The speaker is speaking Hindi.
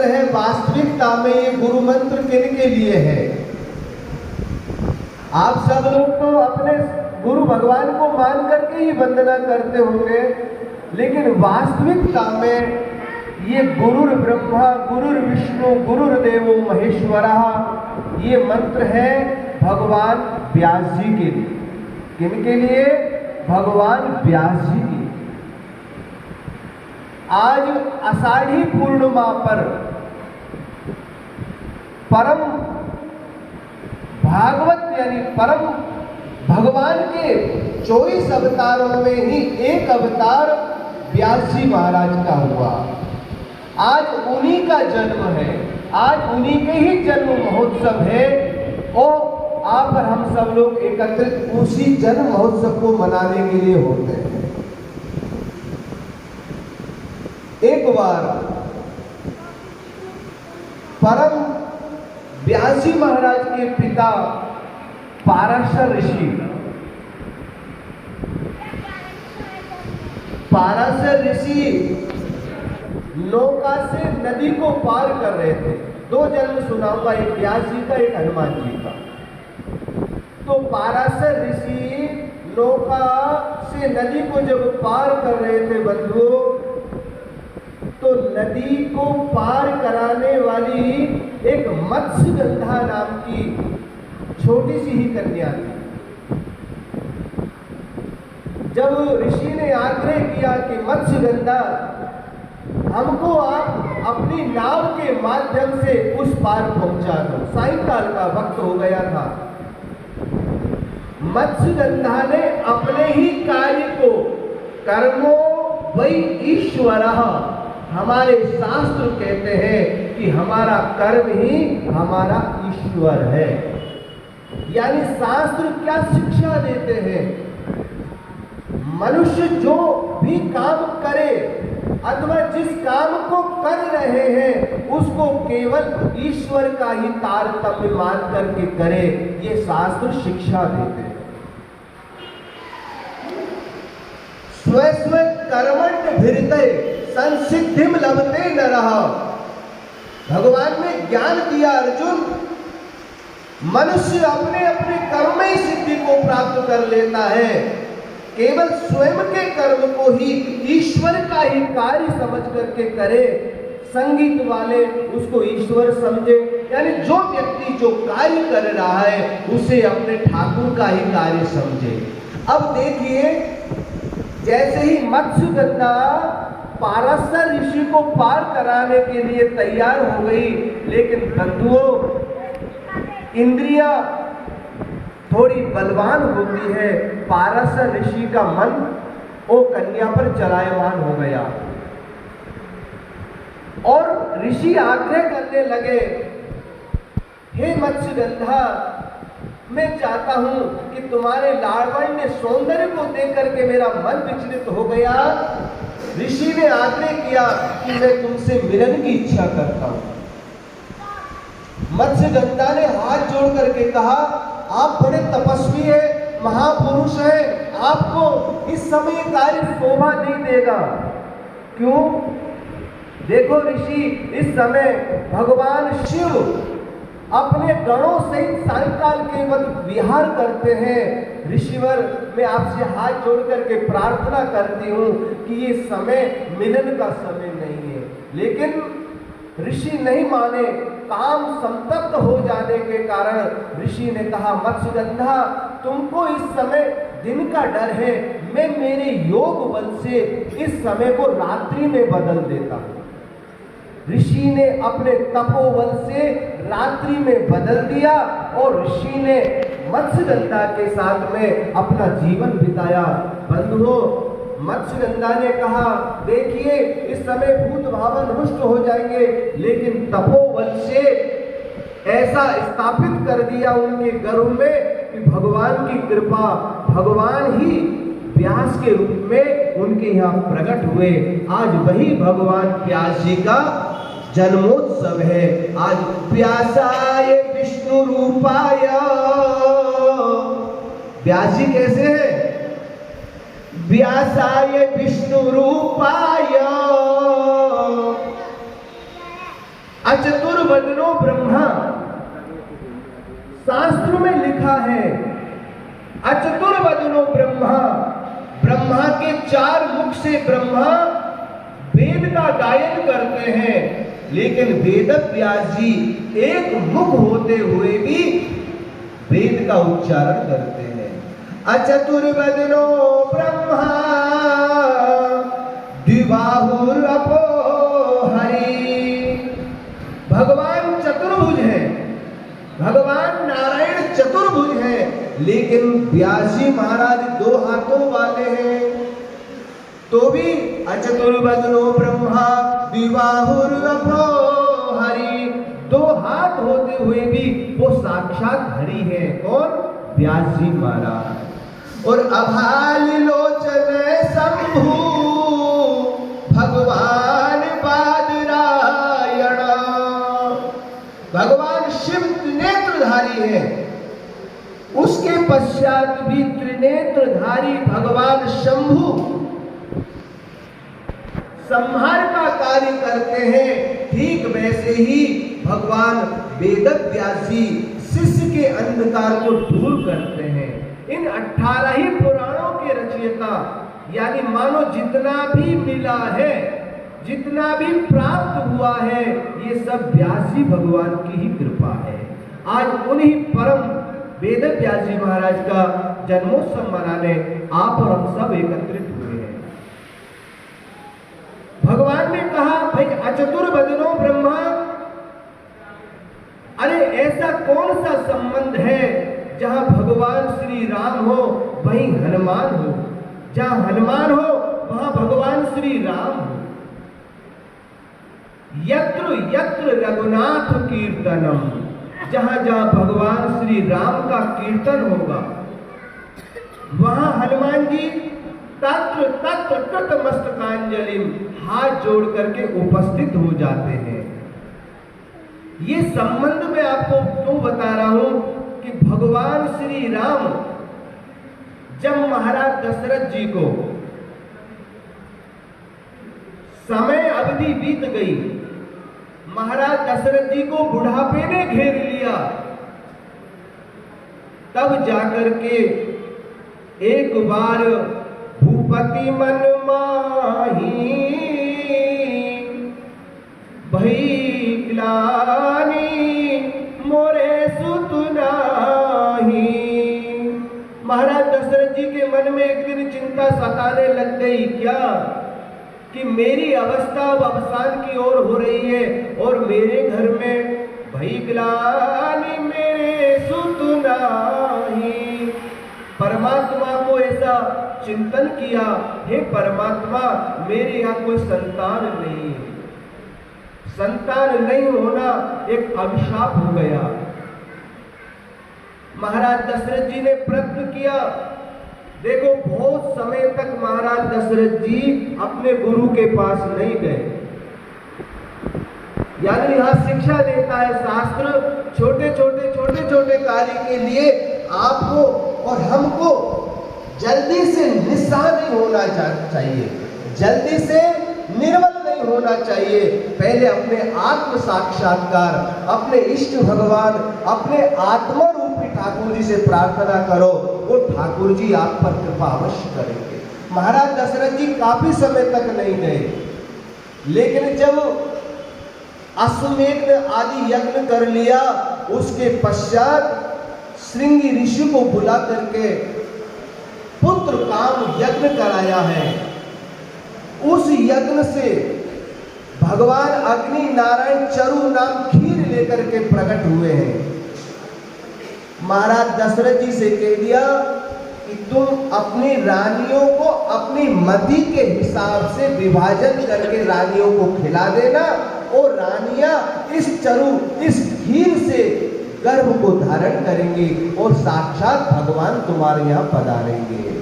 मंत्र है, वास्तविकता में ये गुरु मंत्र किन के लिए है? आप सब लोग तो अपने गुरु भगवान को मान करके ही वंदना करते होंगे, लेकिन वास्तविकता में ये गुरुर् ब्रह्मा गुरुर् विष्णु गुरुर्देवो महेश्वरः, ये मंत्र है भगवान व्यास जी के लिए। किनके लिए? भगवान व्यास जी के लिए। आज आषाढ़ी पूर्णिमा पर परम भागवत यानी परम भगवान के 24 अवतारों में ही एक अवतार व्यास जी महाराज का हुआ। आज उन्हीं का जन्म है, आज उन्हीं के ही जन्म महोत्सव है और आप और हम सब लोग एकत्रित उसी जन्म महोत्सव को मनाने के लिए होते हैं। एक बार परम व्यास जी महाराज के पिता पाराशर ऋषि नौका से नदी को पार कर रहे थे। दो जन्म सुनाऊंगा, एक व्यास जी का, एक हनुमान जी का। तो पाराशर ऋषि नौका से नदी को जब पार कर रहे थे बंधुओं, तो नदी को पार कराने वाली एक मत्स्यगंधा नाम की छोटी सी ही कन्या थी। जब ऋषि ने आग्रह किया कि मत्स्यगंधा, हमको आप अपनी नाव के माध्यम से उस पार पहुंचा दो, सायंकाल का वक्त हो गया था। मत्स्यगंधा ने अपने ही कार्य को, कर्मो वै ईश्वरः, हमारे शास्त्र कहते हैं कि हमारा कर्म ही हमारा ईश्वर है। यानी शास्त्र क्या शिक्षा देते हैं? मनुष्य जो भी काम करे अथवा जिस काम को कर रहे हैं उसको केवल ईश्वर का ही तारतम्य मान करके करे, ये शास्त्र शिक्षा देते हैं। स्व स्व कर्मण्यभिरते संसिद्धिम लभते नरः। भगवान ने ज्ञान दिया अर्जुन, मनुष्य अपने अपने कर्म में ही सिद्धि को प्राप्त कर लेता है। केवल स्वयं के कर्म को ही ईश्वर का ही कार्य समझ करके करे। संगीत वाले उसको ईश्वर समझे, यानी जो व्यक्ति जो कार्य कर रहा है उसे अपने ठाकुर का ही कार्य समझे। अब देखिए, जैसे ही मत्स्यगंधा पाराशर ऋषि को पार कराने के लिए तैयार हो गई, लेकिन बंधुओं इंद्रियां थोड़ी बलवान होती है। पाराशर ऋषि का मन वो कन्या पर चलायमान हो गया और ऋषि आग्रह करने लगे, हे मत्स्यगंधा, मैं चाहता हूं कि तुम्हारे लावण्य सौंदर्य को देख करके मेरा मन विचलित हो गया। ऋषि ने आग्रह किया कि मैं तुमसे मिलन की इच्छा करता हूं। मत्स्यगंधा ने हाथ जोड़ करके कहा, आप बड़े तपस्वी हैं, महापुरुष हैं, आपको इस समय कार्य शोभा नहीं देगा। क्यों? देखो ऋषि, इस समय भगवान शिव अपने गणों सहित सायंकाल के वक्त विहार करते हैं। ऋषिवर, मैं आपसे हाथ जोड़ करके प्रार्थना करती हूँ कि ये समय मिलन का समय नहीं है। लेकिन ऋषि नहीं माने। काम संतप्त हो जाने के कारण ऋषि ने कहा, मत्स्यगंधा, तुमको इस समय दिन का डर है, मैं मेरे योग बल से इस समय को रात्रि में बदल देता हूं। ऋषि ने अपने तपोबल से रात्रि में बदल दिया और ऋषि ने मत्स्यगंधा के साथ में अपना जीवन बिताया। बंधुओं, मत्स्यगंधा ने कहा, देखिए इस समय भूत भावन रुष्ट हो जाएंगे, लेकिन तपोबल से ऐसा स्थापित कर दिया उनके गर्भ में कि भगवान की कृपा, भगवान ही व्यास के रूप में उनके यहाँ प्रकट हुए। आज वही भगवान व्यास जी का जन्मोत्सव है। आज व्यासाय विष्णु रूपाय, व्यास जी कैसे हैं? व्यासाय विष्णु रूपाय अचतुर्वदनो ब्रह्मा, शास्त्र में लिखा है अचतुर्वदनो ब्रह्मा, ब्रह्मा के 4 मुख से ब्रह्मा वेद का गायन करते हैं, लेकिन वेद व्यास जी एक मुख होते हुए भी वेद का उच्चारण करते हैं। अचतुर्वदनो ब्रह्मा द्विबाहुरपो हरि, भगवान चतुर्भुज है, भगवान नारायण चतुर्भुज है, लेकिन व्यास जी महाराज 2 हाथों वाले हैं। तो भी अचतुर्वदनो ब्रह्मा द्विबाहुरपो हरि, 2 हाथ होते हुए भी वो साक्षात हरि है। कौन? व्यास जी महाराज। और अभाल लोचन शंभु भगवान बादरायण, भगवान शिव त्रिनेत्रधारी है, उसके पश्चात भी त्रिनेत्रधारी भगवान शंभु संहार का कार्य करते हैं। ठीक वैसे ही भगवान वेदव्यास जी शिष्य के अंधकार को दूर करते हैं। इन 18 ही पुराणों के रचयिता, यानी मानो जितना भी मिला है, जितना भी प्राप्त हुआ है, ये सब व्यास जी भगवान की ही कृपा है। आज उन्हीं परम वेदव्यास जी महाराज का जन्मोत्सव मनाने आप और हम सब एकत्रित हुए हैं। भगवान ने कहा, भाई अचतुर्वदनो ब्रह्मा, अरे ऐसा कौन सा संबंध है जहां भगवान श्री राम हो वहीं हनुमान हो, जहां हनुमान हो वहां भगवान श्री राम हो। यत्र यत्र रघुनाथ कीर्तनम, जहां जहां भगवान श्री राम का कीर्तन होगा वहां हनुमान जी तत्र तत्र कृतमस्तकांजलि हाथ जोड़ करके उपस्थित हो जाते हैं। ये संबंध मैं आपको क्यों बता रहा हूं कि भगवान श्री राम जब महाराज दशरथ जी को समय अवधि बीत गई, महाराज दशरथ जी को बुढ़ापे ने घेर लिया, तब जाकर के एक बार भूपति मन माही भई ग्लानि मोरे सुत नाही। महाराज दशरथ जी के मन में एक दिन चिंता सताने लग गई, क्या कि मेरी अवस्था अब अवसान की ओर हो रही है और मेरे घर में भई ग्लानि मेरे सुत नाही। परमात्मा को ऐसा चिंतन किया, हे परमात्मा मेरे यहाँ कोई संतान नहीं है, संतान नहीं होना एक अभिशाप हो गया। महाराज दशरथ जी ने प्रयत्न किया। देखो बहुत समय तक महाराज दशरथ जी अपने गुरु के पास नहीं गए, यानी यहां शिक्षा देता है शास्त्र, छोटे छोटे कार्य के लिए आपको और हमको जल्दी से निस्साह नहीं होना चाहिए, जल्दी से निर्मल नहीं होना चाहिए। पहले अपने आत्म साक्षात्कार, अपने इष्ट भगवान, अपने आत्मा रूपी ठाकुर जी से प्रार्थना करो, वो ठाकुर जी आप पर कृपा अवश्य करेंगे। महाराज दशरथ जी काफी समय तक नहीं गए, लेकिन जब अश्वमेध आदि यज्ञ कर लिया, उसके पश्चात श्रृंगी ऋषि को बुला करके पुत्र काम यज्ञ कराया है। उस यज्ञ से भगवान अग्नि नारायण चरु नाम खीर लेकर के प्रकट हुए हैं। महाराज दशरथ जी से कह दिया कि तुम अपनी रानियों को अपनी मति के हिसाब से विभाजन करके रानियों को खिला देना, और रानियां इस चरु इस खीर से गर्भ को धारण करेंगी और साक्षात भगवान तुम्हारे यहाँ पधारेंगे।